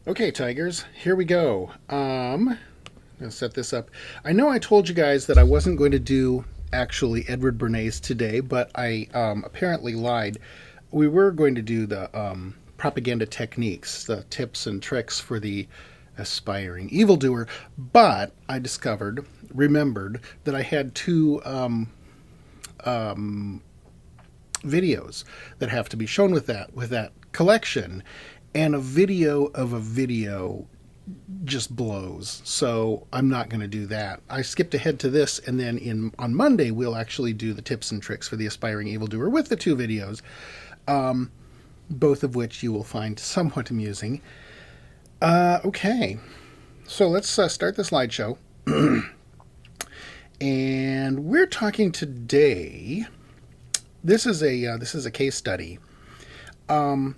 Okay, Tigers, here we go. I'm gonna set this up. I know I told you guys that I wasn't going to do actually Edward Bernays today, but I apparently lied. We were going to do the propaganda techniques, the tips and tricks for the aspiring evildoer, but I remembered that I had two videos that have to be shown with that collection, and a video of a video just blows. So I'm not going to do that. I skipped ahead to this, and then on Monday we'll actually do the tips and tricks for the aspiring evildoer with the two videos, both of which you will find somewhat amusing. Okay, so let's start the slideshow, and we're talking today. This is a case study, and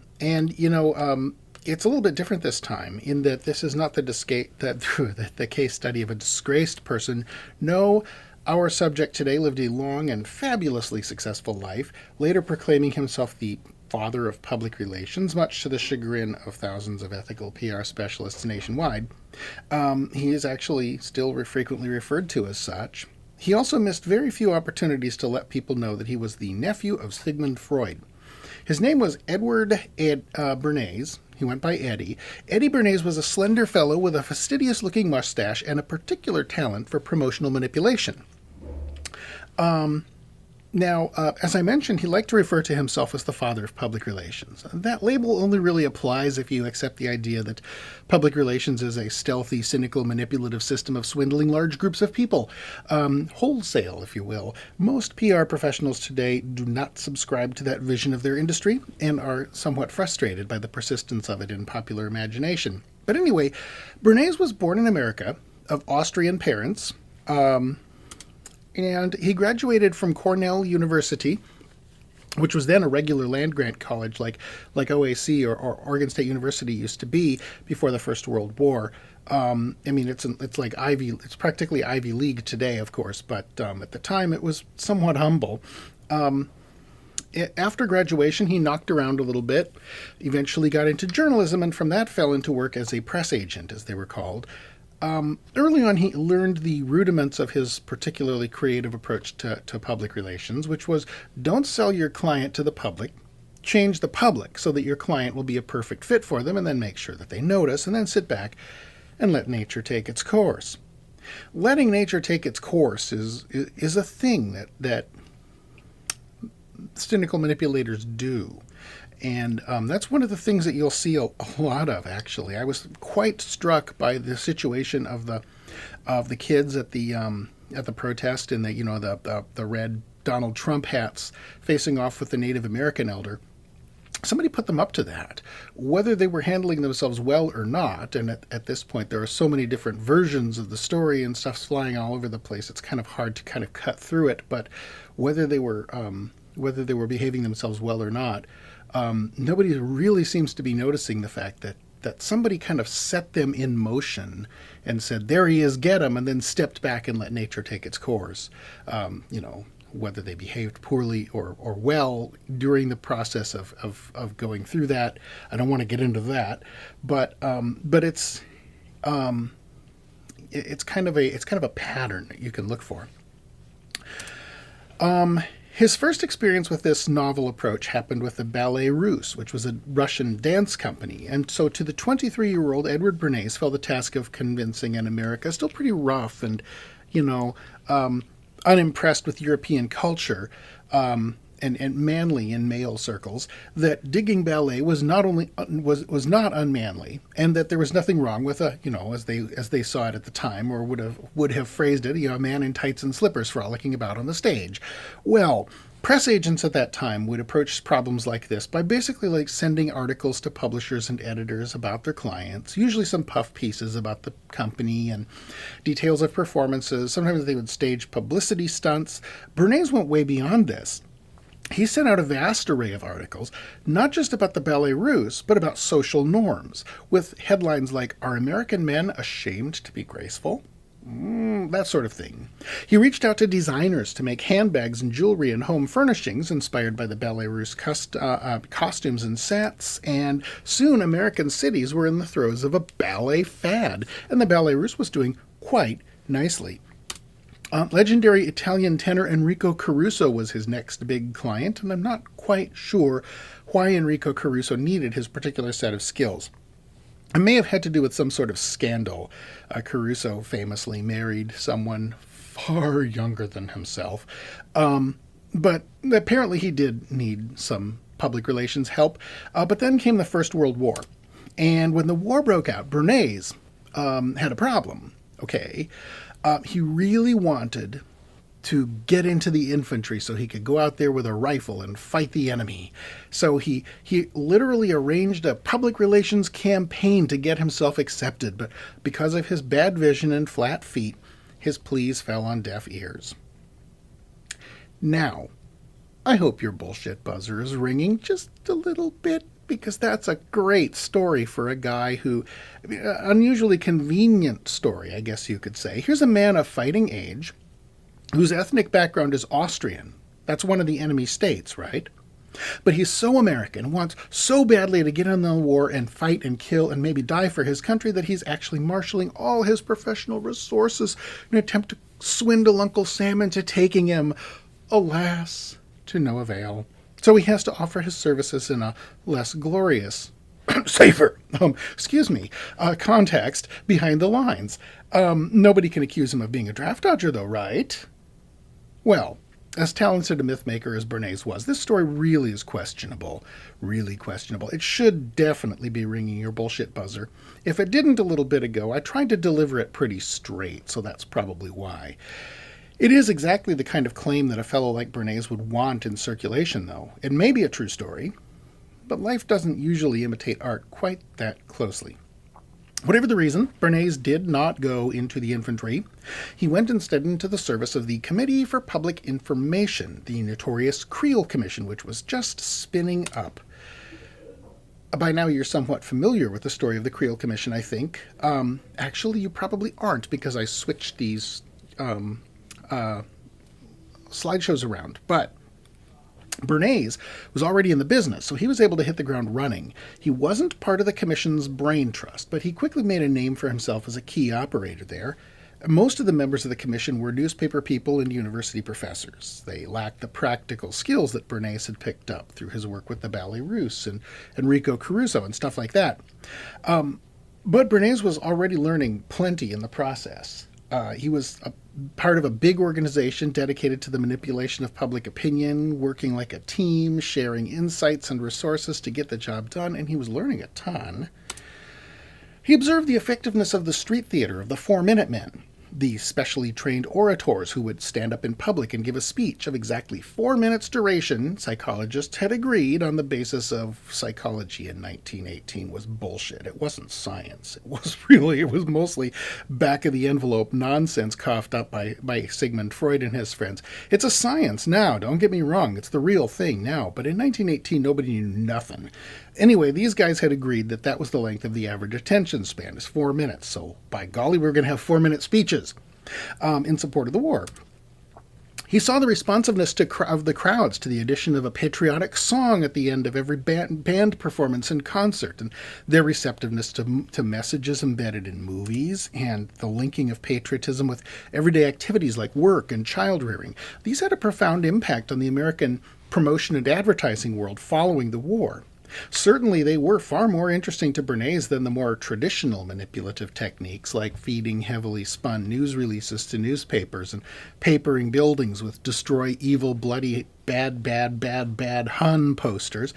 it's a little bit different this time in that this is not the case study of a disgraced person. No, our subject today lived a long and fabulously successful life, later proclaiming himself the father of public relations, much to the chagrin of thousands of ethical PR specialists nationwide. He is actually still frequently referred to as such. He also missed very few opportunities to let people know that he was the nephew of Sigmund Freud. His name was Edward Bernays. He went by Eddie. Eddie Bernays was a slender fellow with a fastidious-looking mustache and a particular talent for promotional manipulation. Now, as I mentioned, he liked to refer to himself as the father of public relations. That label only really applies if you accept the idea that public relations is a stealthy, cynical, manipulative system of swindling large groups of people. Wholesale, if you will. Most PR professionals today do not subscribe to that vision of their industry and are somewhat frustrated by the persistence of it in popular imagination. But anyway, Bernays was born in America of Austrian parents. And he graduated from Cornell University, which was then a regular land-grant college like OAC or Oregon State University used to be before the First World War. It's like Ivy. It's practically Ivy League today, of course, but at the time it was somewhat humble. After graduation, he knocked around a little bit, eventually got into journalism, and from that fell into work as a press agent, as they were called. Early on, he learned the rudiments of his particularly creative approach to public relations, which was don't sell your client to the public, change the public so that your client will be a perfect fit for them, and then make sure that they notice, and then sit back and let nature take its course. Letting nature take its course is a thing that cynical manipulators do. And that's one of the things that you'll see a lot of. Actually, I was quite struck by the situation of the kids at the protest in the red Donald Trump hats facing off with the Native American elder. Somebody put them up to that, whether they were handling themselves well or not. And at this point, there are so many different versions of the story and stuff's flying all over the place. It's kind of hard to kind of cut through it. But whether they were behaving themselves well or not. Nobody really seems to be noticing the fact that somebody kind of set them in motion and said, there he is, get him, and then stepped back and let nature take its course. Whether they behaved poorly or well during the process of going through that. I don't want to get into that, but it's kind of a pattern that you can look for. His first experience with this novel approach happened with the Ballet Russe, which was a Russian dance company. And so to the 23-year-old Edward Bernays fell the task of convincing an America still pretty rough and, unimpressed with European culture, and manly in male circles, that digging ballet was not unmanly, and that there was nothing wrong with as they saw it at the time, or would have phrased it, a man in tights and slippers frolicking about on the stage. Well, press agents at that time would approach problems like this by basically sending articles to publishers and editors about their clients, usually some puff pieces about the company and details of performances. Sometimes they would stage publicity stunts. Bernays went way beyond this. He sent out a vast array of articles, not just about the Ballet Russe, but about social norms, with headlines like, "Are American men ashamed to be graceful?" that sort of thing. He reached out to designers to make handbags and jewelry and home furnishings inspired by the Belarus costumes and sets, and soon American cities were in the throes of a ballet fad, and the Belarus was doing quite nicely. Legendary Italian tenor Enrico Caruso was his next big client, and I'm not quite sure why Enrico Caruso needed his particular set of skills. It may have had to do with some sort of scandal. Caruso famously married someone far younger than himself. But apparently he did need some public relations help. But then came the First World War. And when the war broke out, Bernays had a problem. Okay. He really wanted to get into the infantry so he could go out there with a rifle and fight the enemy. So he literally arranged a public relations campaign to get himself accepted, but because of his bad vision and flat feet, his pleas fell on deaf ears. Now, I hope your bullshit buzzer is ringing just a little bit, because that's a great story for a guy who, unusually convenient story, I guess you could say. Here's a man of fighting age whose ethnic background is Austrian. That's one of the enemy states, right? But he's so American, wants so badly to get in the war and fight and kill and maybe die for his country that he's actually marshaling all his professional resources in an attempt to swindle Uncle Sam into taking him. Alas, to no avail. So he has to offer his services in a less glorious, safer, context behind the lines. Nobody can accuse him of being a draft dodger, though, right? Well, as talented a mythmaker as Bernays was, this story really is questionable. Really questionable. It should definitely be ringing your bullshit buzzer. If it didn't a little bit ago, I tried to deliver it pretty straight, so that's probably why. It is exactly the kind of claim that a fellow like Bernays would want in circulation, though. It may be a true story, but life doesn't usually imitate art quite that closely. Whatever the reason, Bernays did not go into the infantry. He went instead into the service of the Committee for Public Information, the notorious Creel Commission, which was just spinning up. By now you're somewhat familiar with the story of the Creel Commission, I think. Actually, you probably aren't, because I switched these slideshows around. But Bernays was already in the business, so he was able to hit the ground running. He wasn't part of the commission's brain trust, but he quickly made a name for himself as a key operator there. Most of the members of the commission were newspaper people and university professors. They lacked the practical skills that Bernays had picked up through his work with the Belarus and Enrico Caruso and stuff like that. But Bernays was already learning plenty in the process. He was a part of a big organization dedicated to the manipulation of public opinion, working like a team, sharing insights and resources to get the job done, and he was learning a ton. He observed the effectiveness of the street theater of the 4-Minute Men, the specially trained orators who would stand up in public and give a speech of exactly 4 minutes duration. Psychologists had agreed on the basis of psychology in 1918 was bullshit. It wasn't science. It was mostly back-of-the-envelope nonsense coughed up by Sigmund Freud and his friends. It's a science now, don't get me wrong. It's the real thing now. But in 1918, nobody knew nothing. Anyway, these guys had agreed that that was the length of the average attention span, is 4 minutes. So, by golly, we're going to have 4-minute speeches in support of the war. He saw the responsiveness of the crowds to the addition of a patriotic song at the end of every band performance and concert, and their receptiveness to messages embedded in movies, and the linking of patriotism with everyday activities like work and child-rearing. These had a profound impact on the American promotion and advertising world following the war. Certainly, they were far more interesting to Bernays than the more traditional manipulative techniques like feeding heavily spun news releases to newspapers and papering buildings with destroy evil, bloody, bad Hun posters.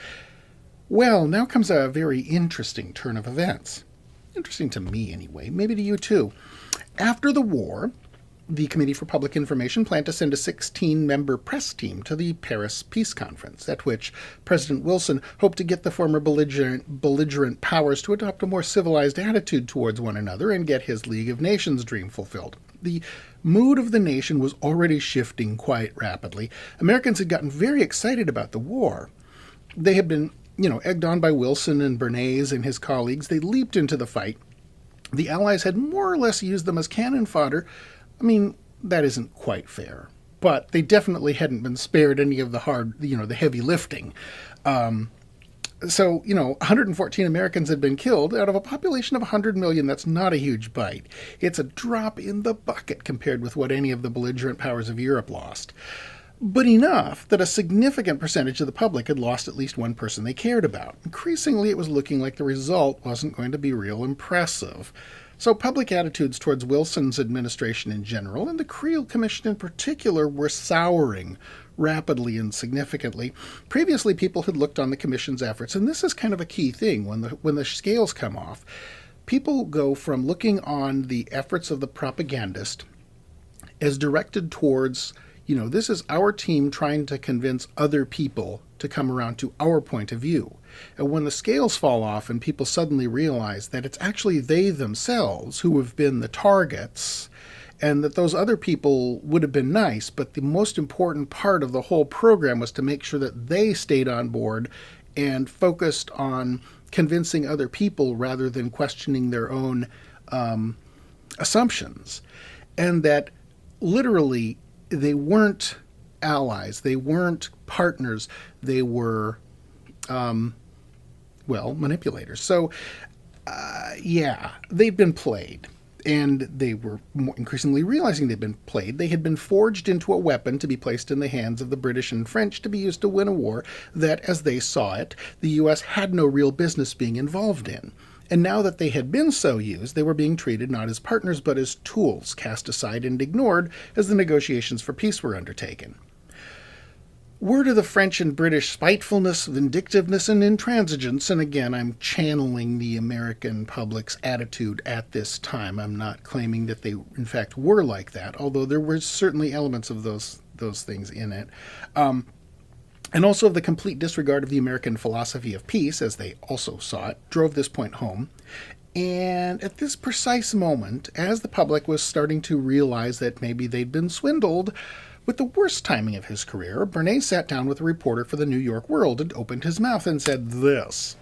Well, now comes a very interesting turn of events. Interesting to me, anyway. Maybe to you, too. After the war, the Committee for Public Information planned to send a 16-member press team to the Paris Peace Conference, at which President Wilson hoped to get the former belligerent powers to adopt a more civilized attitude towards one another and get his League of Nations dream fulfilled. The mood of the nation was already shifting quite rapidly. Americans had gotten very excited about the war. They had been, egged on by Wilson and Bernays and his colleagues. They leaped into the fight. The Allies had more or less used them as cannon fodder. I mean, that isn't quite fair, but they definitely hadn't been spared any of the hard, the heavy lifting. So, 114 Americans had been killed out of a population of 100 million. That's not a huge bite. It's a drop in the bucket compared with what any of the belligerent powers of Europe lost. But enough that a significant percentage of the public had lost at least one person they cared about. Increasingly, it was looking like the result wasn't going to be real impressive. So public attitudes towards Wilson's administration in general, and the Creel Commission in particular, were souring rapidly and significantly. Previously, people had looked on the Commission's efforts, and this is kind of a key thing when the scales come off. People go from looking on the efforts of the propagandist as directed towards, this is our team trying to convince other people to come around to our point of view. And when the scales fall off and people suddenly realize that it's actually they themselves who have been the targets, and that those other people would have been nice, but the most important part of the whole program was to make sure that they stayed on board and focused on convincing other people rather than questioning their own assumptions. And that literally they weren't allies, they weren't partners, they were, manipulators. So, they'd been played. And they were increasingly realizing they'd been played. They had been forged into a weapon to be placed in the hands of the British and French to be used to win a war that, as they saw it, the U.S. had no real business being involved in. And now that they had been so used, they were being treated not as partners but as tools, cast aside and ignored as the negotiations for peace were undertaken. Word of the French and British spitefulness, vindictiveness, and intransigence, and again, I'm channeling the American public's attitude at this time. I'm not claiming that they, in fact, were like that, although there were certainly elements of those things in it. And also the complete disregard of the American philosophy of peace, as they also saw it, drove this point home. And at this precise moment, as the public was starting to realize that maybe they'd been swindled, with the worst timing of his career, Bernays sat down with a reporter for the New York World and opened his mouth and said this: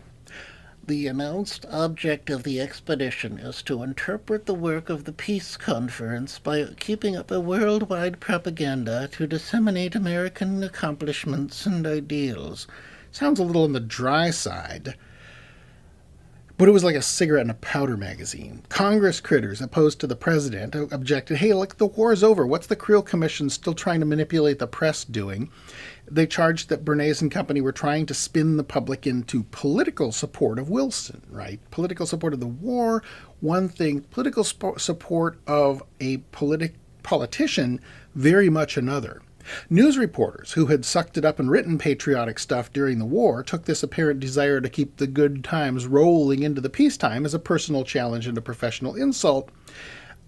"The announced object of the expedition is to interpret the work of the Peace Conference by keeping up a worldwide propaganda to disseminate American accomplishments and ideals." Sounds a little on the dry side, but it was like a cigarette in a powder magazine. Congress critters opposed to the president objected, hey, look, the war's over. What's the Creel Commission still trying to manipulate the press doing? They charged that Bernays and company were trying to spin the public into political support of Wilson, right? Political support of the war, one thing. Political support of a politician, very much another. News reporters who had sucked it up and written patriotic stuff during the war took this apparent desire to keep the good times rolling into the peacetime as a personal challenge and a professional insult.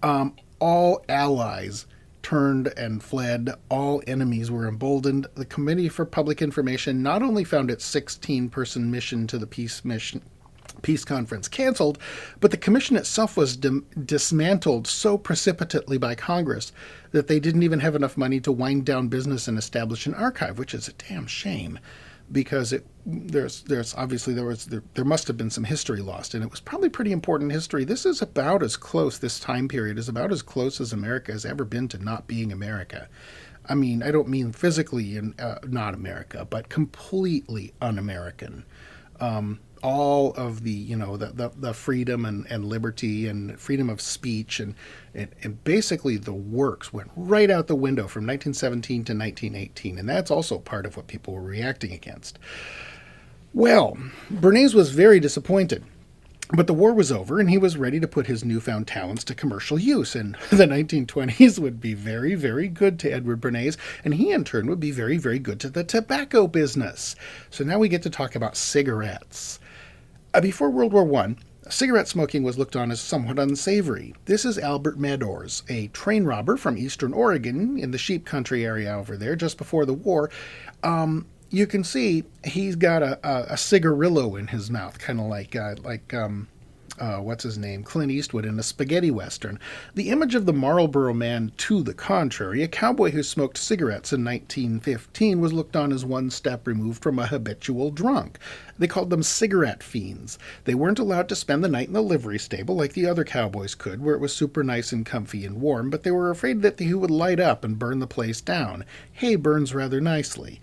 All allies turned and fled. All enemies were emboldened. The Committee for Public Information not only found its 16-person mission to the peace conference canceled, but the commission itself was dismantled so precipitately by Congress that they didn't even have enough money to wind down business and establish an archive, which is a damn shame, because there must have been some history lost, and it was probably pretty important history. This time period is about as close as America has ever been to not being America. I mean, I don't mean physically not America, but completely un-American. All of the freedom and liberty and freedom of speech and basically the works went right out the window from 1917 to 1918, and that's also part of what people were reacting against. Well, Bernays was very disappointed, but the war was over and he was ready to put his newfound talents to commercial use, and the 1920s would be very, very good to Edward Bernays, and he in turn would be very, very good to the tobacco business. So now we get to talk about cigarettes. Before World War I, cigarette smoking was looked on as somewhat unsavory. This is Albert Meadors, a train robber from eastern Oregon in the sheep country area over there just before the war. You can see he's got a cigarillo in his mouth, kind of like what's his name, Clint Eastwood in a spaghetti western. The image of the Marlboro Man, to the contrary, a cowboy who smoked cigarettes in 1915, was looked on as one step removed from a habitual drunk. They called them cigarette fiends. They weren't allowed to spend the night in the livery stable like the other cowboys could, where it was super nice and comfy and warm, but they were afraid that he would light up and burn the place down. Hay burns rather nicely.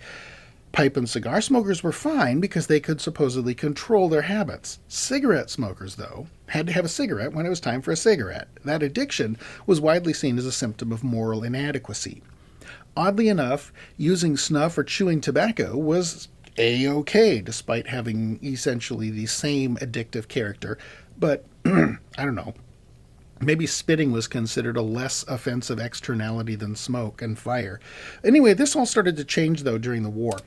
Pipe and cigar smokers were fine because they could supposedly control their habits. Cigarette smokers, though, had to have a cigarette when it was time for a cigarette. That addiction was widely seen as a symptom of moral inadequacy. Oddly enough, using snuff or chewing tobacco was A-OK, despite having essentially the same addictive character. But, I don't know, maybe spitting was considered a less offensive externality than smoke and fire. Anyway, this all started to change, though, during the war.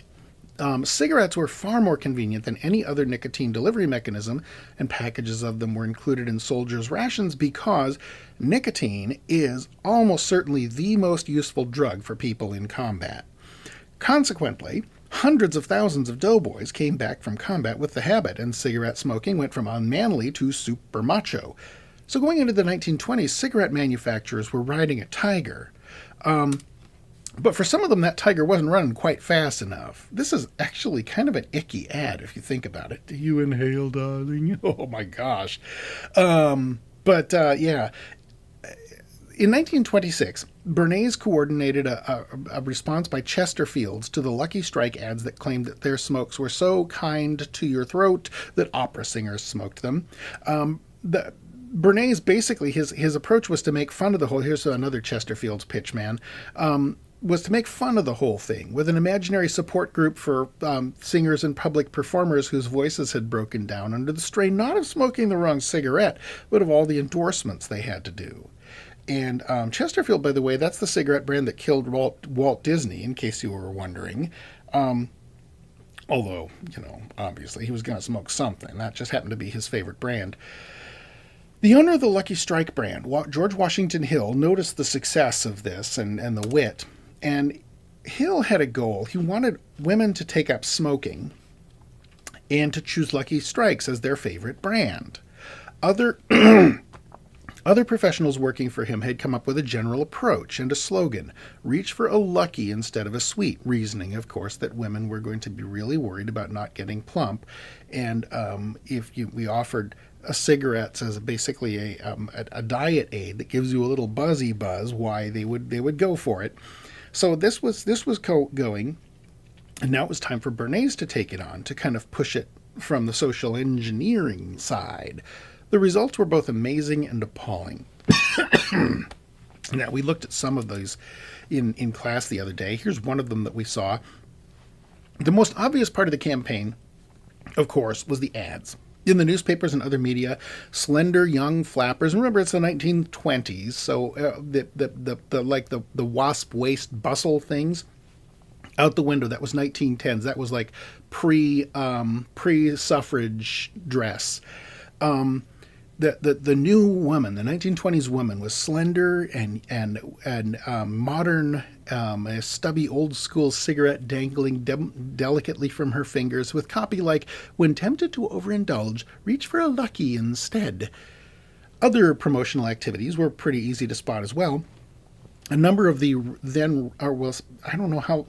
Cigarettes were far more convenient than any other nicotine delivery mechanism, and packages of them were included in soldiers' rations because nicotine is almost certainly the most useful drug for people in combat. Consequently, hundreds of thousands of doughboys came back from combat with the habit, and cigarette smoking went from unmanly to super macho. So going into the 1920s, cigarette manufacturers were riding a tiger. But for some of them, that tiger wasn't running quite fast enough. This is actually kind of an icky ad if you think about it. Do you inhale, darling? Oh my gosh. Yeah. In 1926, Bernays coordinated a response by Chesterfields to the Lucky Strike ads that claimed that their smokes were so kind to your throat that opera singers smoked them. Bernays, basically, his approach was to make fun of the whole. Here's another Chesterfields pitch, man. Was to make fun of the whole thing with an imaginary support group for singers and public performers whose voices had broken down under the strain not of smoking the wrong cigarette, but of all the endorsements they had to do. And Chesterfield, by the way, that's the cigarette brand that killed Walt Disney, in case you were wondering. Although, obviously he was going to smoke something. That just happened to be his favorite brand. The owner of the Lucky Strike brand, George Washington Hill, noticed the success of this and the wit. And Hill had a goal. He wanted women to take up smoking and to choose Lucky Strikes as their favorite brand. Other professionals working for him had come up with a general approach and a slogan: reach for a lucky instead of a sweet, reasoning, of course, that women were going to be really worried about not getting plump. And we offered cigarettes as basically a diet aid that gives you a little buzzy buzz, why they would go for it. So this was going, and now it was time for Bernays to take it on, to kind of push it from the social engineering side. The results were both amazing and appalling. Now, we looked at some of those in class the other day. Here's one of them that we saw. The most obvious part of the campaign, of course, was the ads. In the newspapers and other media, slender young flappers. Remember, it's the 1920s, so the wasp waist bustle things out the window. That was 1910s. That was like pre-suffrage dress. The new woman, the 1920s woman, was slender and modern, a stubby old school cigarette dangling delicately from her fingers, with copy like, "When tempted to overindulge, reach for a Lucky instead." Other promotional activities were pretty easy to spot as well. A number of the then, I don't know how,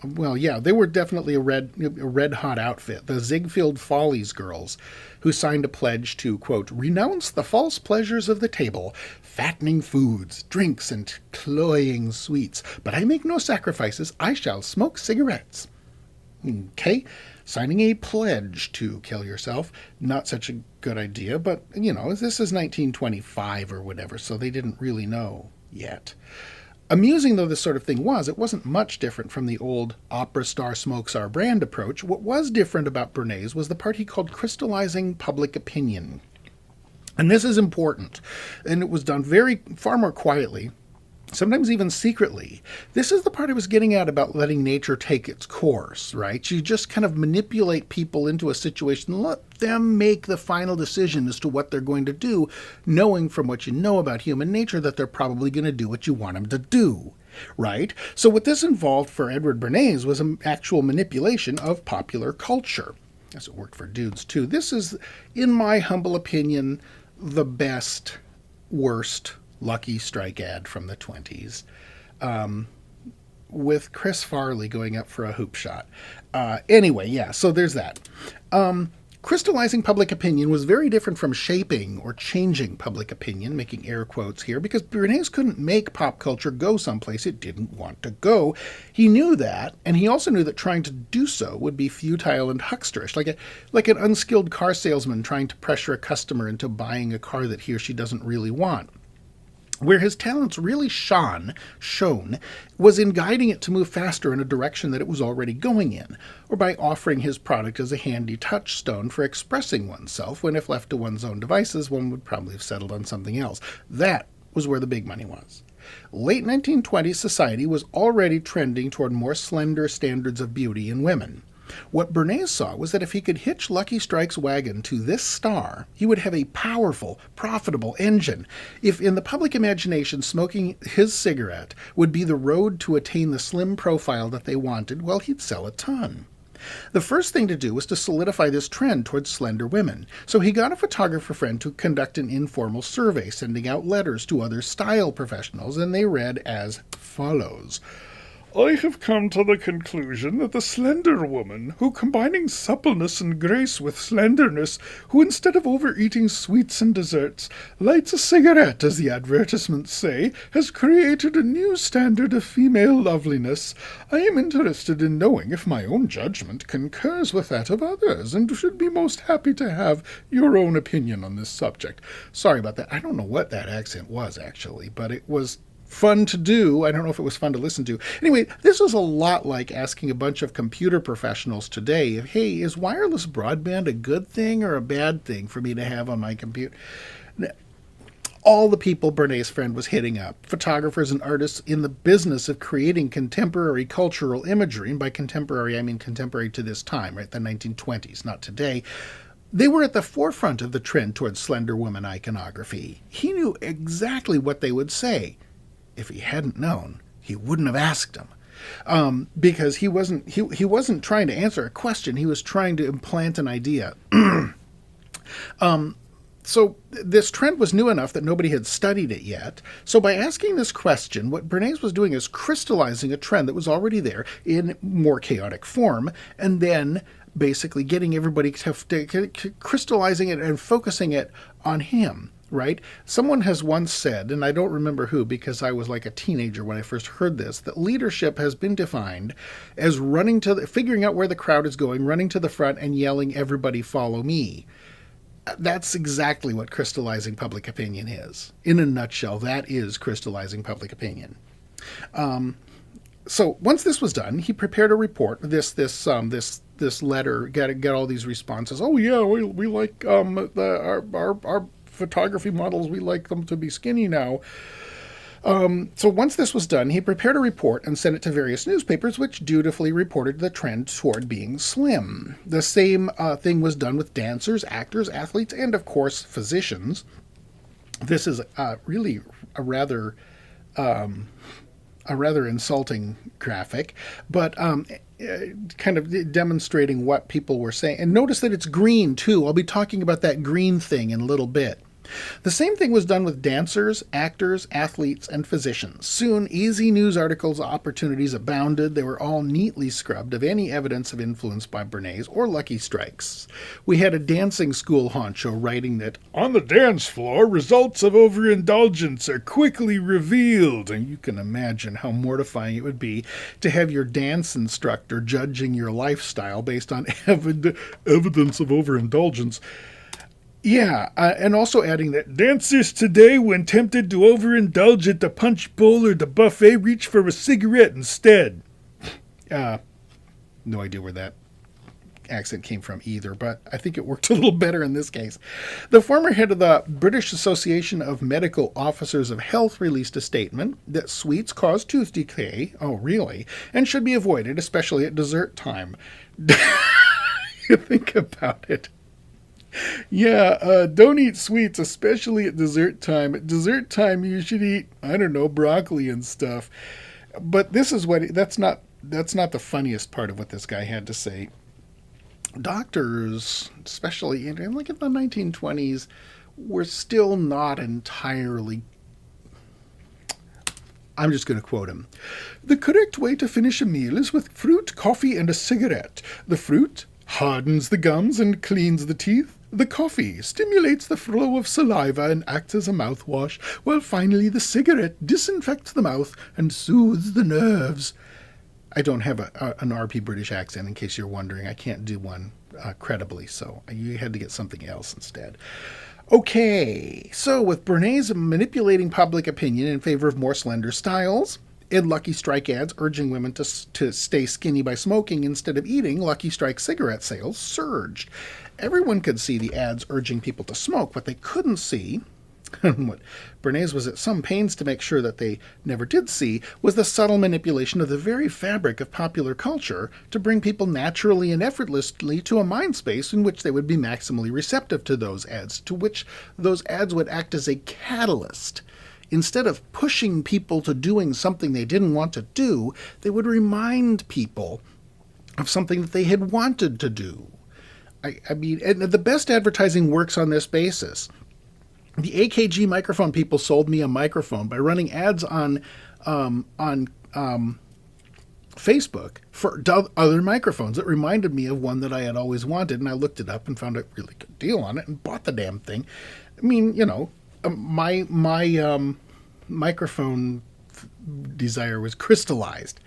they were definitely a red hot outfit. The Ziegfeld Follies girls, who signed a pledge to, quote, "renounce the false pleasures of the table, fattening foods, drinks, and cloying sweets. But I make no sacrifices. I shall smoke cigarettes." Okay, signing a pledge to kill yourself, not such a good idea, but, this is 1925 or whatever, so they didn't really know yet. Amusing though this sort of thing was, it wasn't much different from the old opera star smokes our brand approach. What was different about Bernays was the part he called crystallizing public opinion. And this is important. And it was done far more quietly, sometimes even secretly. This is the part I was getting at about letting nature take its course, right? You just kind of manipulate people into a situation, let them make the final decision as to what they're going to do, knowing from what you know about human nature that they're probably going to do what you want them to do, right? So what this involved for Edward Bernays was an actual manipulation of popular culture. As it worked for dudes too. This is, in my humble opinion, the best, worst Lucky Strike ad from the 20s, with Chris Farley going up for a hoop shot. Anyway, yeah, so there's that. Crystallizing public opinion was very different from shaping or changing public opinion, making air quotes here, because Bernays couldn't make pop culture go someplace it didn't want to go. He knew that, and he also knew that trying to do so would be futile and hucksterish, like an unskilled car salesman trying to pressure a customer into buying a car that he or she doesn't really want. Where his talents really shone was in guiding it to move faster in a direction that it was already going in, or by offering his product as a handy touchstone for expressing oneself when, if left to one's own devices, one would probably have settled on something else. That was where the big money was. Late 1920s society was already trending toward more slender standards of beauty in women. What Bernays saw was that if he could hitch Lucky Strike's wagon to this star, he would have a powerful, profitable engine. If in the public imagination smoking his cigarette would be the road to attain the slim profile that they wanted, well, he'd sell a ton. The first thing to do was to solidify this trend towards slender women, so he got a photographer friend to conduct an informal survey, sending out letters to other style professionals, and they read as follows. I have come to the conclusion that the slender woman, who combining suppleness and grace with slenderness, who instead of overeating sweets and desserts, lights a cigarette, as the advertisements say, has created a new standard of female loveliness. I am interested in knowing if my own judgment concurs with that of others, and should be most happy to have your own opinion on this subject. Sorry about that. I don't know what that accent was, actually, but it was fun to do. I don't know if it was fun to listen to. Anyway, this was a lot like asking a bunch of computer professionals today, hey, is wireless broadband a good thing or a bad thing for me to have on my computer? All the people Bernays' friend was hitting up, photographers and artists in the business of creating contemporary cultural imagery, and by contemporary I mean contemporary to this time, right, the 1920s, not today. They were at the forefront of the trend towards slender woman iconography. He knew exactly what they would say. If he hadn't known, he wouldn't have asked him, because he wasn't trying to answer a question. He was trying to implant an idea. So this trend was new enough that nobody had studied it yet. So by asking this question, what Bernays was doing is crystallizing a trend that was already there in more chaotic form, and then basically getting everybody to crystallizing it and focusing it on him. Right? Someone has once said, and I don't remember who because I was like a teenager when I first heard this, that leadership has been defined as figuring out where the crowd is going, running to the front and yelling, everybody follow me. That's exactly what crystallizing public opinion is. In a nutshell, that is crystallizing public opinion. So once this was done, he prepared a report, this letter, get all these responses. Oh yeah, we like our photography models, we like them to be skinny now. So once this was done, he prepared a report and sent it to various newspapers, which dutifully reported the trend toward being slim. The same thing was done with dancers, actors, athletes, and of course physicians. This is really a rather insulting graphic, but kind of demonstrating what people were saying. And notice that it's green too. I'll be talking about that green thing in a little bit. The same thing was done with dancers, actors, athletes, and physicians. Soon, easy news articles opportunities abounded. They were all neatly scrubbed of any evidence of influence by Bernays or Lucky Strikes. We had a dancing school honcho writing that, on the dance floor, results of overindulgence are quickly revealed. And you can imagine how mortifying it would be to have your dance instructor judging your lifestyle based on evidence of overindulgence. Yeah, and also adding that dancers today, when tempted to overindulge at the punch bowl or the buffet, reach for a cigarette instead. No idea where that accent came from either, but I think it worked a little better in this case. The former head of the British Association of Medical Officers of Health released a statement that sweets cause tooth decay, oh really, and should be avoided, especially at dessert time. You think about it. Yeah, don't eat sweets, especially at dessert time. At dessert time, you should eat, I don't know, broccoli and stuff. But this is that's not the funniest part of what this guy had to say. Doctors, especially in like in the 1920s, were still not entirely. I'm just going to quote him. The correct way to finish a meal is with fruit, coffee, and a cigarette. The fruit hardens the gums and cleans the teeth. The coffee stimulates the flow of saliva and acts as a mouthwash, while finally the cigarette disinfects the mouth and soothes the nerves. I don't have an RP British accent, in case you're wondering. I can't do one credibly, so you had to get something else instead. Okay, so with Bernays manipulating public opinion in favor of more slender styles, in Lucky Strike ads urging women to stay skinny by smoking instead of eating, Lucky Strike cigarette sales surged. Everyone could see the ads urging people to smoke. What they couldn't see, and what Bernays was at some pains to make sure that they never did see, was the subtle manipulation of the very fabric of popular culture to bring people naturally and effortlessly to a mind space in which they would be maximally receptive to those ads, to which those ads would act as a catalyst. Instead of pushing people to doing something they didn't want to do, they would remind people of something that they had wanted to do. I mean, and the best advertising works on this basis. The AKG microphone people sold me a microphone by running ads on Facebook for other microphones. It reminded me of one that I had always wanted, and I looked it up and found a really good deal on it and bought the damn thing. I mean, my microphone desire was crystallized.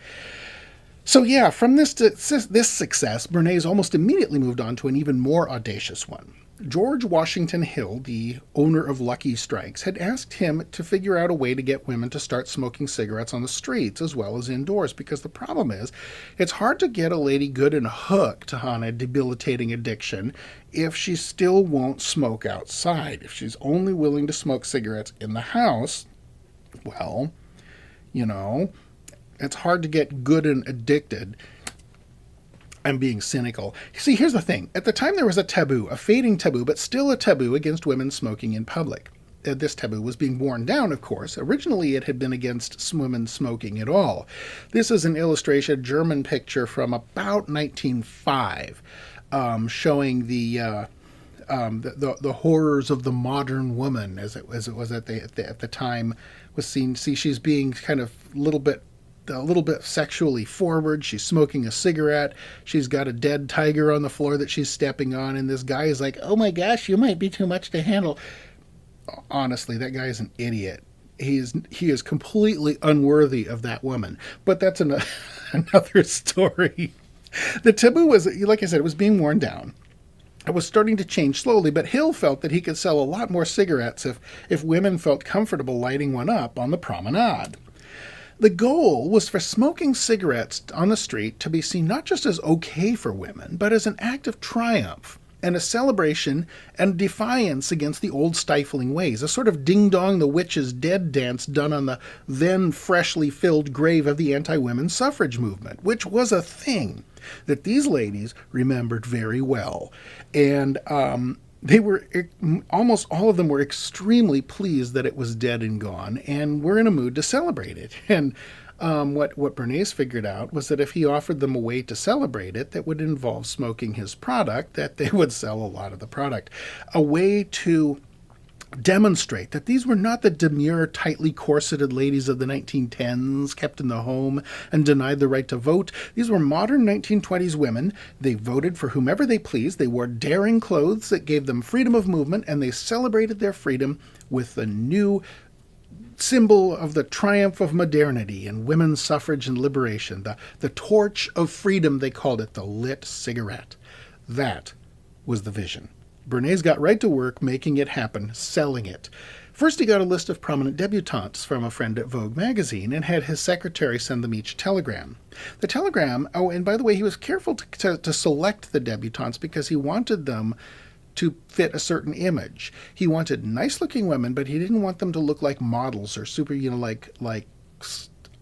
So yeah, from this success, Bernays almost immediately moved on to an even more audacious one. George Washington Hill, the owner of Lucky Strikes, had asked him to figure out a way to get women to start smoking cigarettes on the streets as well as indoors, because the problem is, it's hard to get a lady good and hooked on a debilitating addiction if she still won't smoke outside. If she's only willing to smoke cigarettes in the house, well, it's hard to get good and addicted. I'm being cynical. See, here's the thing. At the time, there was a taboo, a fading taboo, but still a taboo against women smoking in public. This taboo was being worn down, of course. Originally, it had been against women smoking at all. This is an illustration, a German picture from about 1905, showing the horrors of the modern woman, as it was at the time, was seen. See, she's being kind of a little bit sexually forward. She's smoking a cigarette. She's got a dead tiger on the floor that she's stepping on, and this guy is like, "Oh my gosh, you might be too much to handle." Honestly, that guy is an idiot. He is completely unworthy of that woman. But that's another story. The taboo was, like I said, it was being worn down. It was starting to change slowly, but Hill felt that he could sell a lot more cigarettes if women felt comfortable lighting one up on the promenade. The goal was for smoking cigarettes on the street to be seen not just as okay for women, but as an act of triumph and a celebration and defiance against the old stifling ways, a sort of ding-dong the witch's dead dance done on the then freshly filled grave of the anti-women suffrage movement, which was a thing that these ladies remembered very well. And they were, almost all of them were extremely pleased that it was dead and gone, and were in a mood to celebrate it. And what Bernays figured out was that if he offered them a way to celebrate it that would involve smoking his product, that they would sell a lot of the product. A way to demonstrate that these were not the demure, tightly corseted ladies of the 1910s kept in the home and denied the right to vote. These were modern 1920s women. They voted for whomever they pleased. They wore daring clothes that gave them freedom of movement, and they celebrated their freedom with the new symbol of the triumph of modernity and women's suffrage and liberation. The torch of freedom, they called it, the lit cigarette. That was the vision. Bernays got right to work making it happen, selling it. First, he got a list of prominent debutantes from a friend at Vogue magazine and had his secretary send them each a telegram. The telegram, oh, and by the way, he was careful to select the debutantes because he wanted them to fit a certain image. He wanted nice-looking women, but he didn't want them to look like models or super, like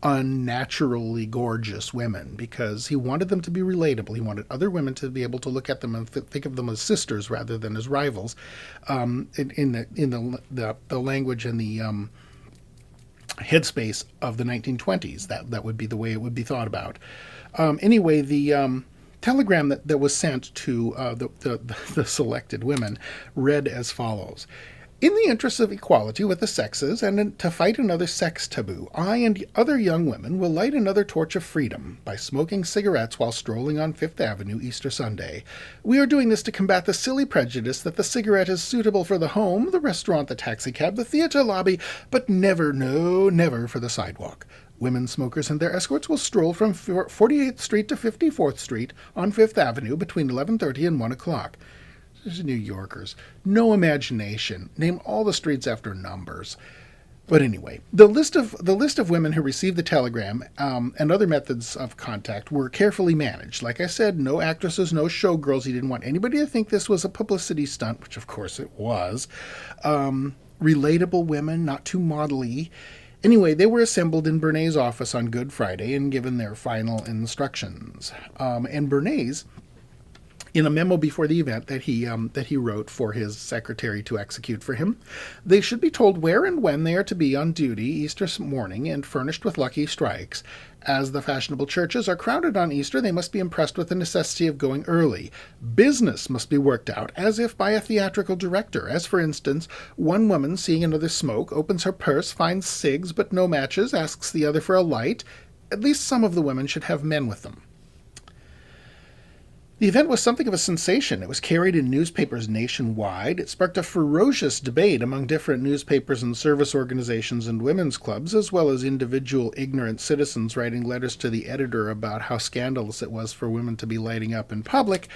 unnaturally gorgeous women, because he wanted them to be relatable. He wanted other women to be able to look at them and think of them as sisters rather than as rivals, in the language and the headspace of the 1920s. That would be the way it would be thought about. Anyway, the telegram that was sent to the selected women read as follows. In the interest of equality with the sexes and to fight another sex taboo, I and other young women will light another torch of freedom by smoking cigarettes while strolling on Fifth Avenue Easter Sunday. We are doing this to combat the silly prejudice that the cigarette is suitable for the home, the restaurant, the taxicab, the theater lobby, but never, no, never for the sidewalk. Women smokers and their escorts will stroll from 48th Street to 54th Street on Fifth Avenue between 11:30 and 1 o'clock. These are New Yorkers. No imagination. Name all the streets after numbers. But anyway, the list of women who received the telegram and other methods of contact were carefully managed. Like I said, no actresses, no showgirls. He didn't want anybody to think this was a publicity stunt, which of course it was. Relatable women, not too modelly. Anyway, they were assembled in Bernays' office on Good Friday and given their final instructions. And Bernays, in a memo before the event that he wrote for his secretary to execute for him, they should be told where and when they are to be on duty Easter morning and furnished with lucky strikes. As the fashionable churches are crowded on Easter, they must be impressed with the necessity of going early. Business must be worked out as if by a theatrical director, as for instance, one woman seeing another smoke opens her purse, finds cigs but no matches, asks the other for a light. At least some of the women should have men with them. The event was something of a sensation. It was carried in newspapers nationwide. It sparked a ferocious debate among different newspapers and service organizations and women's clubs, as well as individual ignorant citizens writing letters to the editor about how scandalous it was for women to be lighting up in public.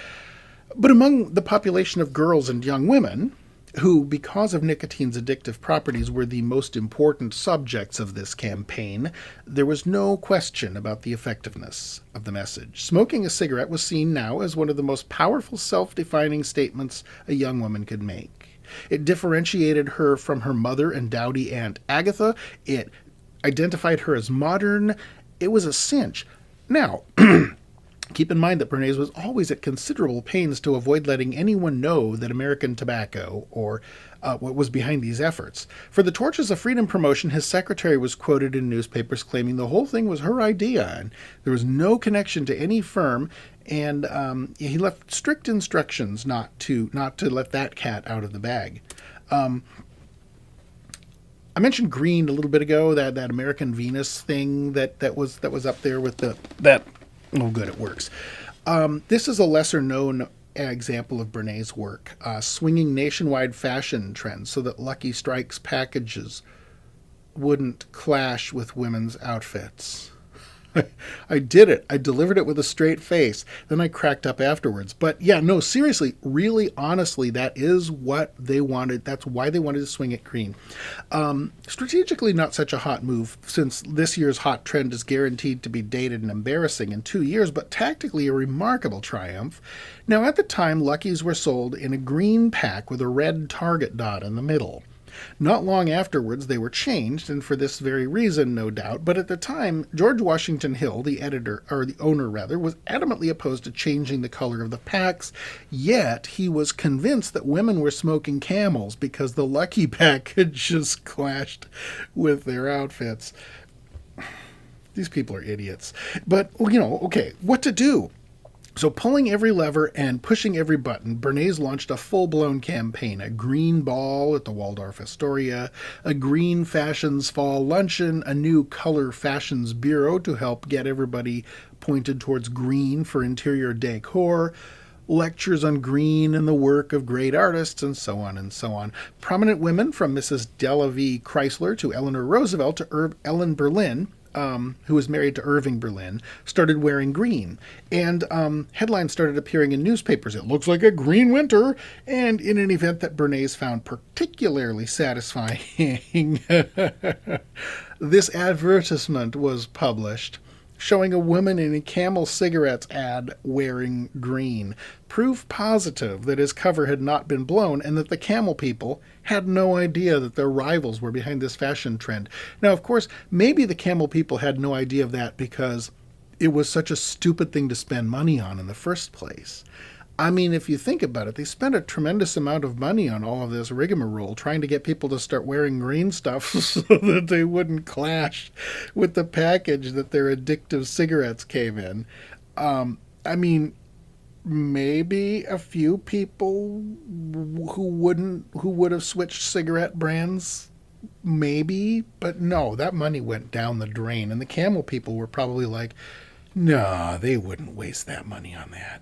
But among the population of girls and young women, who, because of nicotine's addictive properties, were the most important subjects of this campaign, there was no question about the effectiveness of the message. Smoking a cigarette was seen now as one of the most powerful self-defining statements a young woman could make. It differentiated her from her mother and dowdy Aunt Agatha. It identified her as modern. It was a cinch. Now, keep in mind that Bernays was always at considerable pains to avoid letting anyone know that American tobacco or what was behind these efforts. For the Torches of Freedom promotion, his secretary was quoted in newspapers claiming the whole thing was her idea and there was no connection to any firm, and he left strict instructions not to let that cat out of the bag. I mentioned green a little bit ago, that American Venus thing that was up there with that. Oh, good, it works. This is a lesser-known example of Bernays' work, swinging nationwide fashion trends so that Lucky Strike's packages wouldn't clash with women's outfits. I did it. I delivered it with a straight face. Then I cracked up afterwards. But yeah, no, seriously, really, honestly, that is what they wanted. That's why they wanted to swing it green. Strategically, not such a hot move, since this year's hot trend is guaranteed to be dated and embarrassing in 2 years, but tactically a remarkable triumph. Now, at the time, Luckies were sold in a green pack with a red target dot in the middle. Not long afterwards, they were changed, and for this very reason, no doubt, but at the time, George Washington Hill, the owner, was adamantly opposed to changing the color of the packs, yet he was convinced that women were smoking Camels because the Lucky packages clashed with their outfits. These people are idiots. But, okay, what to do? So pulling every lever and pushing every button, Bernays launched a full-blown campaign, a green ball at the Waldorf Astoria, a green fashions fall luncheon, a new color fashions bureau to help get everybody pointed towards green for interior decor, lectures on green and the work of great artists, and so on and so on. Prominent women from Mrs. Delavie Chrysler to Eleanor Roosevelt to Ellen Berlin, who was married to Irving Berlin, started wearing green. And headlines started appearing in newspapers. It looks like a green winter. And in an event that Bernays found particularly satisfying, this advertisement was published showing a woman in a Camel cigarettes ad wearing green. Proof positive that his cover had not been blown and that the Camel people had no idea that their rivals were behind this fashion trend. Now, of course, maybe the Camel people had no idea of that because it was such a stupid thing to spend money on in the first place. I mean, if you think about it, they spent a tremendous amount of money on all of this rigmarole trying to get people to start wearing green stuff so that they wouldn't clash with the package that their addictive cigarettes came in. I mean, maybe a few people who would have switched cigarette brands, maybe, but no, that money went down the drain, and the Camel people were probably like, no, they wouldn't waste that money on that.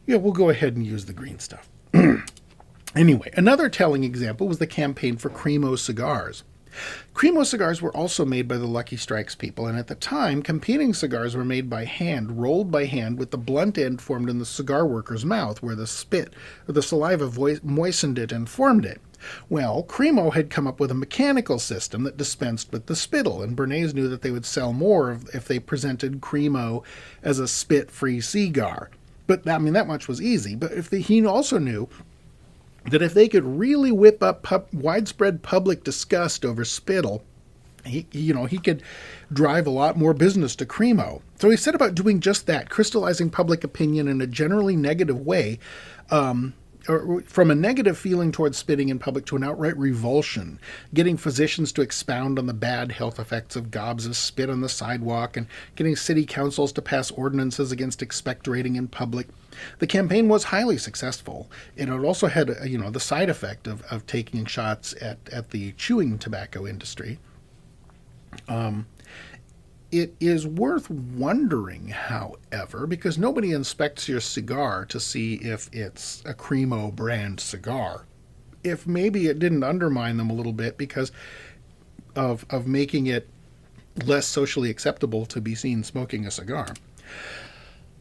Yeah, we'll go ahead and use the green stuff. Anyway, another telling example was the campaign for Cremo cigars. Cremo cigars were also made by the Lucky Strikes people, and at the time, competing cigars were made by hand, rolled by hand, with the blunt end formed in the cigar worker's mouth, where the spit or the saliva moistened it and formed it. Well, Cremo had come up with a mechanical system that dispensed with the spittle, and Bernays knew that they would sell more if they presented Cremo as a spit-free cigar. But, I mean, that much was easy. But he also knew that if they could really whip up widespread public disgust over spittle, he could drive a lot more business to Cremo. So he set about doing just that, crystallizing public opinion in a generally negative way, or from a negative feeling towards spitting in public to an outright revulsion, getting physicians to expound on the bad health effects of gobs of spit on the sidewalk, and getting city councils to pass ordinances against expectorating in public. The campaign was highly successful. It also had, the side effect of taking shots at the chewing tobacco industry. It is worth wondering, however, because nobody inspects your cigar to see if it's a Cremo brand cigar, if maybe it didn't undermine them a little bit because of making it less socially acceptable to be seen smoking a cigar.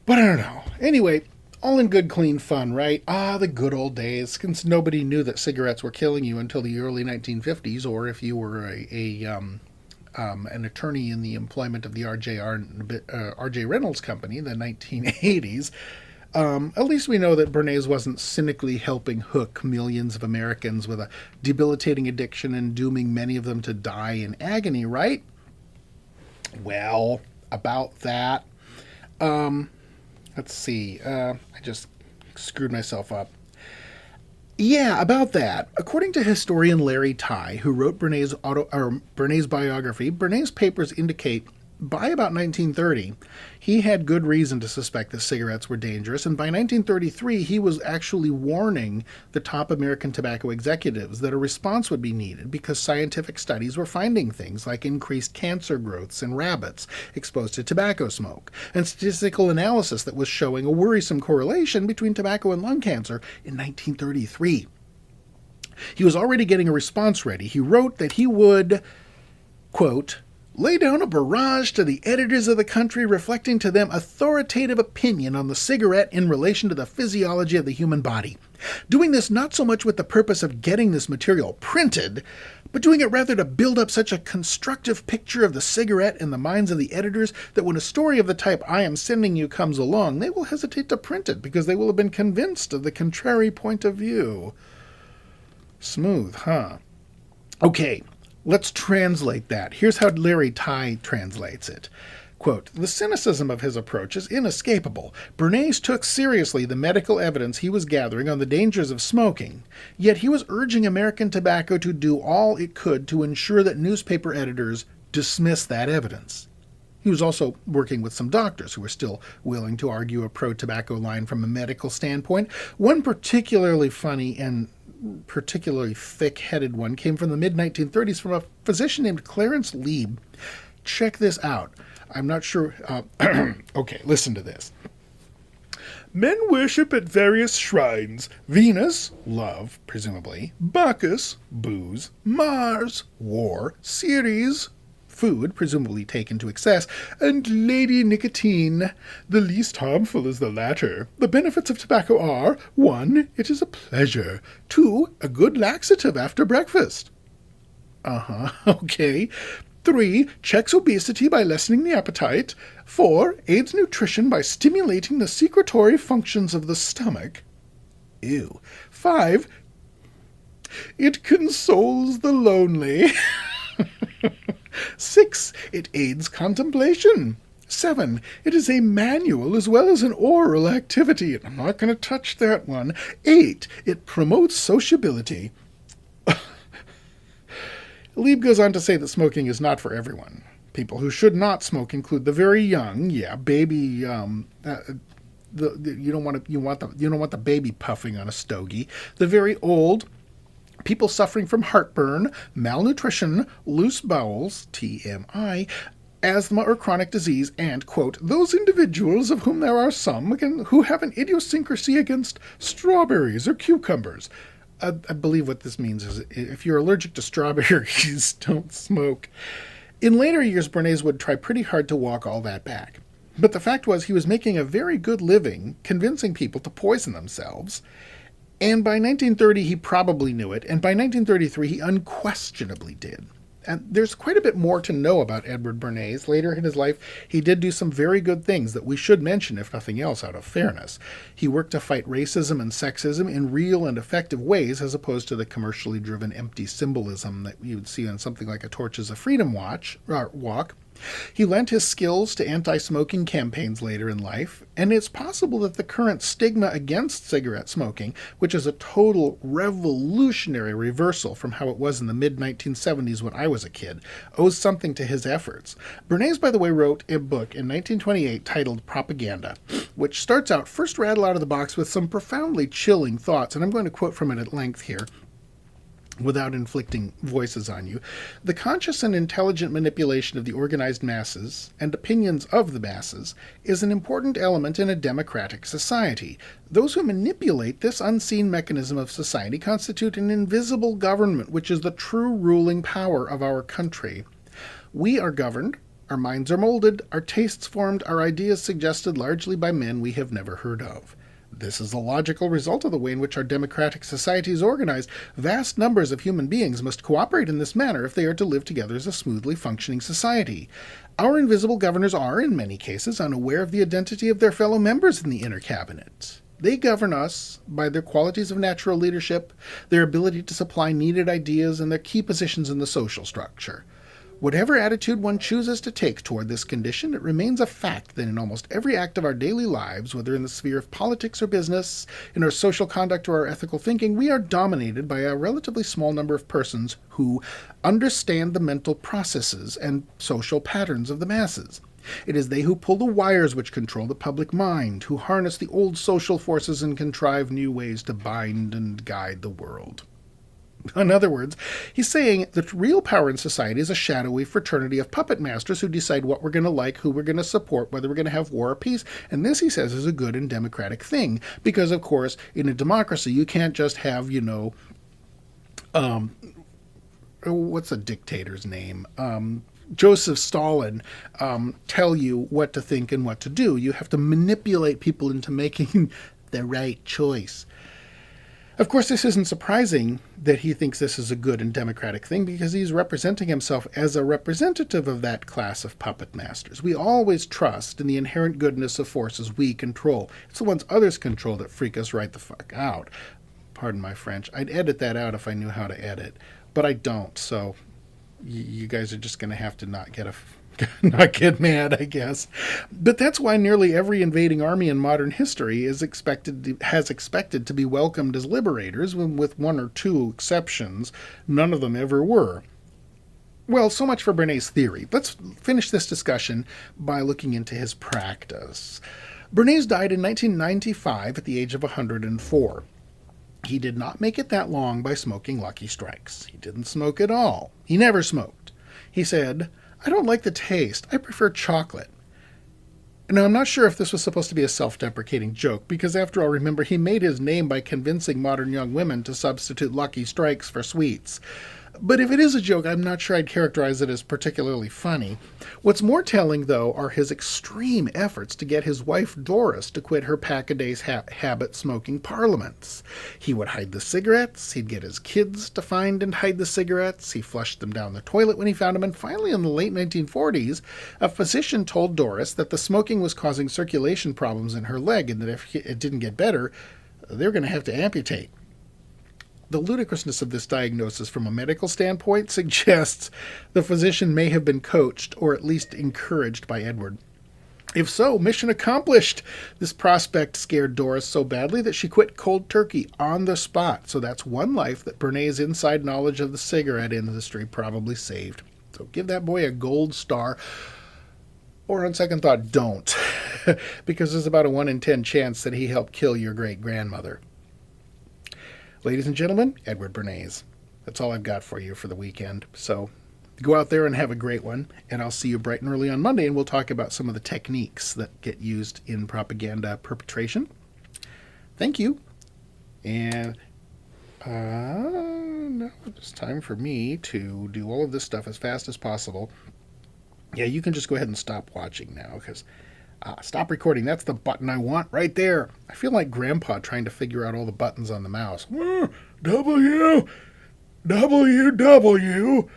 But I don't know. Anyway, all in good, clean fun, right? The good old days, since nobody knew that cigarettes were killing you until the early 1950s, or if you were an attorney in the employment of the R.J. Reynolds Company in the 1980s. At least we know that Bernays wasn't cynically helping hook millions of Americans with a debilitating addiction and dooming many of them to die in agony, right? Well, about that. Let's see. I just screwed myself up. Yeah, about that. According to historian Larry Tye, who wrote Bernays' biography, Bernays' papers indicate by about 1930, he had good reason to suspect that cigarettes were dangerous, and by 1933, he was actually warning the top American tobacco executives that a response would be needed because scientific studies were finding things like increased cancer growths in rabbits exposed to tobacco smoke, and statistical analysis that was showing a worrisome correlation between tobacco and lung cancer in 1933. He was already getting a response ready. He wrote that he would, quote, lay down a barrage to the editors of the country reflecting to them authoritative opinion on the cigarette in relation to the physiology of the human body. Doing this not so much with the purpose of getting this material printed, but doing it rather to build up such a constructive picture of the cigarette in the minds of the editors that when a story of the type I am sending you comes along, they will hesitate to print it because they will have been convinced of the contrary point of view. Smooth, huh? Okay. Let's translate that. Here's how Larry Tye translates it. Quote, the cynicism of his approach is inescapable. Bernays took seriously the medical evidence he was gathering on the dangers of smoking, yet he was urging American tobacco to do all it could to ensure that newspaper editors dismiss that evidence. He was also working with some doctors who were still willing to argue a pro-tobacco line from a medical standpoint. One particularly funny and particularly thick-headed one came from the mid-1930s from a physician named Clarence Lieb. Check this out. I'm not sure. Okay, listen to this. Men worship at various shrines. Venus, love, presumably. Bacchus, booze. Mars, war. Ceres, food, presumably taken to excess, and Lady Nicotine. The least harmful is the latter. The benefits of tobacco are, 1, it is a pleasure. 2, a good laxative after breakfast. Okay. 3, checks obesity by lessening the appetite. 4, aids nutrition by stimulating the secretory functions of the stomach. Ew. 5, it consoles the lonely. 6, it aids contemplation. 7, it is a manual as well as an oral activity. I'm not going to touch that one. 8, it promotes sociability. Lieb goes on to say that smoking is not for everyone. People who should not smoke include the very young, you don't want to you don't want the baby puffing on a stogie. The very old, people suffering from heartburn, malnutrition, loose bowels, TMI, asthma or chronic disease, and, quote, those individuals of whom there are some who have an idiosyncrasy against strawberries or cucumbers. I believe what this means is if you're allergic to strawberries, don't smoke. In later years, Bernays would try pretty hard to walk all that back. But the fact was he was making a very good living convincing people to poison themselves. And by 1930, he probably knew it, and by 1933, he unquestionably did. And there's quite a bit more to know about Edward Bernays. Later in his life, he did do some very good things that we should mention, if nothing else, out of fairness. He worked to fight racism and sexism in real and effective ways, as opposed to the commercially driven empty symbolism that you would see on something like a Torches of Freedom walk. He lent his skills to anti-smoking campaigns later in life, and it's possible that the current stigma against cigarette smoking, which is a total revolutionary reversal from how it was in the mid-1970s when I was a kid, owes something to his efforts. Bernays, by the way, wrote a book in 1928 titled Propaganda, which starts out first rattle out of the box with some profoundly chilling thoughts, and I'm going to quote from it at length here, without inflicting voices on you. The conscious and intelligent manipulation of the organized masses and opinions of the masses is an important element in a democratic society. Those who manipulate this unseen mechanism of society constitute an invisible government, which is the true ruling power of our country. We are governed, our minds are molded, our tastes formed, our ideas suggested largely by men we have never heard of. This is a logical result of the way in which our democratic society is organized. Vast numbers of human beings must cooperate in this manner if they are to live together as a smoothly functioning society. Our invisible governors are, in many cases, unaware of the identity of their fellow members in the inner cabinet. They govern us by their qualities of natural leadership, their ability to supply needed ideas, and their key positions in the social structure. Whatever attitude one chooses to take toward this condition, it remains a fact that in almost every act of our daily lives, whether in the sphere of politics or business, in our social conduct or our ethical thinking, we are dominated by a relatively small number of persons who understand the mental processes and social patterns of the masses. It is they who pull the wires which control the public mind, who harness the old social forces and contrive new ways to bind and guide the world. In other words, he's saying that real power in society is a shadowy fraternity of puppet masters who decide what we're going to like, who we're going to support, whether we're going to have war or peace. And this, he says, is a good and democratic thing. Because, of course, in a democracy, you can't just have, what's a dictator's name? Joseph Stalin tell you what to think and what to do. You have to manipulate people into making the right choice. Of course, this isn't surprising that he thinks this is a good and democratic thing because he's representing himself as a representative of that class of puppet masters. We always trust in the inherent goodness of forces we control. It's the ones others control that freak us right the fuck out. Pardon my French. I'd edit that out if I knew how to edit, but I don't, so you guys are just going to have to not get mad, I guess. But that's why nearly every invading army in modern history has expected to be welcomed as liberators, with one or two exceptions. None of them ever were. Well, so much for Bernays' theory. Let's finish this discussion by looking into his practice. Bernays died in 1995 at the age of 104. He did not make it that long by smoking Lucky Strikes. He didn't smoke at all. He never smoked. He said, "I don't like the taste. I prefer chocolate." Now, I'm not sure if this was supposed to be a self-deprecating joke, because after all, remember, he made his name by convincing modern young women to substitute Lucky Strikes for sweets. But if it is a joke, I'm not sure I'd characterize it as particularly funny. What's more telling, though, are his extreme efforts to get his wife Doris to quit her pack-a-days habit-smoking parliaments. He would hide the cigarettes, he'd get his kids to find and hide the cigarettes, he flushed them down the toilet when he found them, and finally in the late 1940s, a physician told Doris that the smoking was causing circulation problems in her leg and that if it didn't get better, they were going to have to amputate. The ludicrousness of this diagnosis from a medical standpoint suggests the physician may have been coached or at least encouraged by Edward. If so, mission accomplished. This prospect scared Doris so badly that she quit cold turkey on the spot. So that's one life that Bernays' inside knowledge of the cigarette industry probably saved. So give that boy a gold star. Or on second thought, don't. Because there's about a 1 in 10 chance that he helped kill your great grandmother. Ladies and gentlemen, Edward Bernays. That's all I've got for you for the weekend. So go out there and have a great one. And I'll see you bright and early on Monday, and we'll talk about some of the techniques that get used in propaganda perpetration. Thank you. And now it's time for me to do all of this stuff as fast as possible. Yeah, you can just go ahead and stop watching now, because stop recording. That's the button I want right there. I feel like Grandpa trying to figure out all the buttons on the mouse. W, W, W.